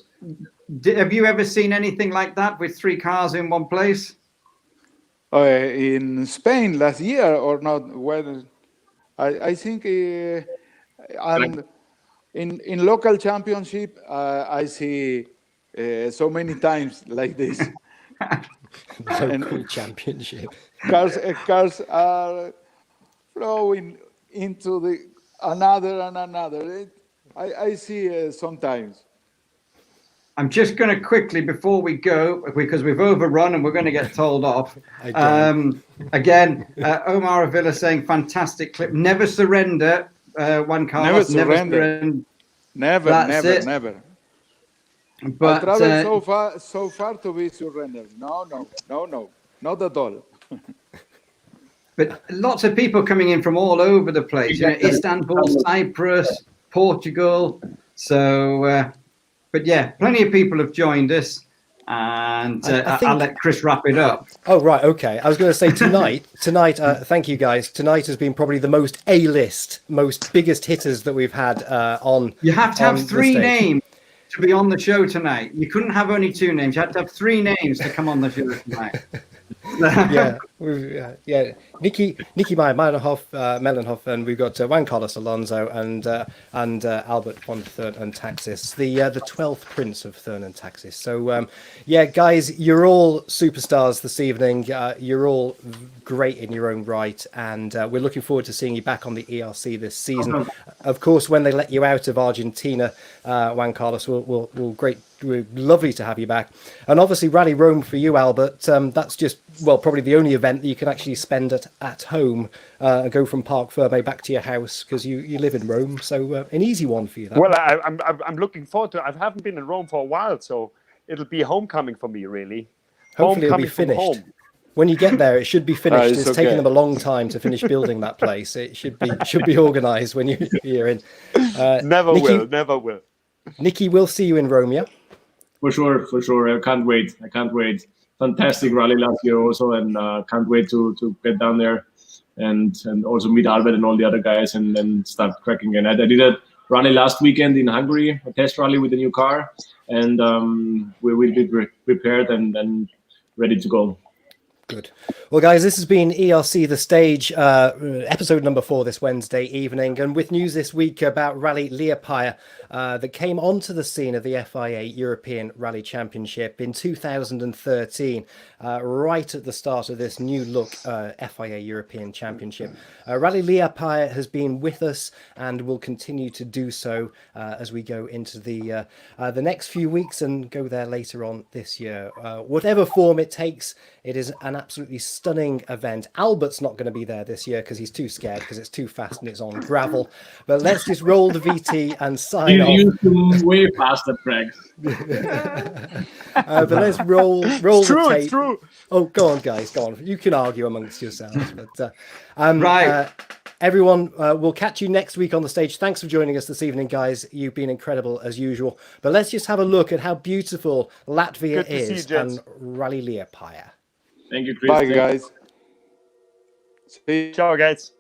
Speaker 2: have you ever seen anything like that with 3 cars in one place?
Speaker 8: In Spain last year or not? Well, I think and in local championship, I see so many times like this.
Speaker 1: Local championship.
Speaker 8: Cars are flowing into another. I see sometimes.
Speaker 2: I'm just going to quickly, before we go, because we've overrun and we're going to get told off. Again, Omar Avila saying, fantastic clip. Never surrender, Juan Carlos.
Speaker 8: Never surrender. Never.
Speaker 2: But
Speaker 8: I travel so far to be surrendered. No, not at all.
Speaker 2: But lots of people coming in from all over the place. You know, Istanbul, Cyprus, Portugal. So, but yeah, plenty of people have joined us, and I'll let Chris wrap it up.
Speaker 1: Oh, right. Okay. I was going to say tonight, thank you guys. Tonight has been probably the most A-list, most biggest hitters that we've had on.
Speaker 2: You have to have 3 names to be on the show tonight. You couldn't have only 2 names. You had to have 3 names to come on the show tonight.
Speaker 1: yeah. Niki Mayr-Melnhof, and we've got Juan Carlos Alonso and Albert von Thurn and Taxis, the 12th Prince of Thurn and Taxis. So yeah, guys, you're all superstars this evening. You're all great in your own right, and we're looking forward to seeing you back on the ERC this season. Of course, when they let you out of Argentina, Juan Carlos, we're lovely to have you back. And obviously Rally Rome for you, Albert, that's just, well, probably the only event that you can actually spend at home, go from Parc Ferme back to your house, because you live in Rome. So an easy one for you.
Speaker 3: Well, I'm looking forward to it. I haven't been in Rome for a while, so it'll be homecoming for me, really.
Speaker 1: Hopefully it'll be finished. When you get there, it should be finished. It's
Speaker 8: okay.
Speaker 1: taken them a long time to finish building that place. It should be organised when you're in.
Speaker 3: Never will.
Speaker 1: Niki, we'll see you in Rome, yeah?
Speaker 6: For sure. I can't wait. Fantastic rally last year also, and can't wait to get down there and also meet Albert and all the other guys and then start cracking. And I did a rally last weekend in Hungary, a test rally with a new car, and we will be prepared and ready to go.
Speaker 1: Good. Well, guys, this has been ERC The Stage, episode number 4 this Wednesday evening, and with news this week about Rally Liepaja that came onto the scene of the FIA European Rally Championship in 2013, right at the start of this new look FIA European Championship. Rally Liepaja has been with us and will continue to do so as we go into the next few weeks and go there later on this year. Whatever form it takes, it is an absolutely stunning event. Albert's not going to be there this year because he's too scared because it's too fast and it's on gravel. But let's just roll the VT and sign off.
Speaker 6: You used to way faster, Craig.
Speaker 1: But let's roll
Speaker 10: It's true,
Speaker 1: the tape.
Speaker 10: it's true.
Speaker 1: Oh, go on, guys, go on. You can argue amongst yourselves. But
Speaker 2: Right.
Speaker 1: everyone, we'll catch you next week on the stage. Thanks for joining us this evening, guys. You've been incredible as usual. But let's just have a look at how beautiful Latvia
Speaker 10: Good to see
Speaker 1: is
Speaker 10: you, gents.
Speaker 1: and Rally Liepaja.
Speaker 6: Thank you, Chris.
Speaker 8: Bye, guys. See you.
Speaker 10: Ciao, guys.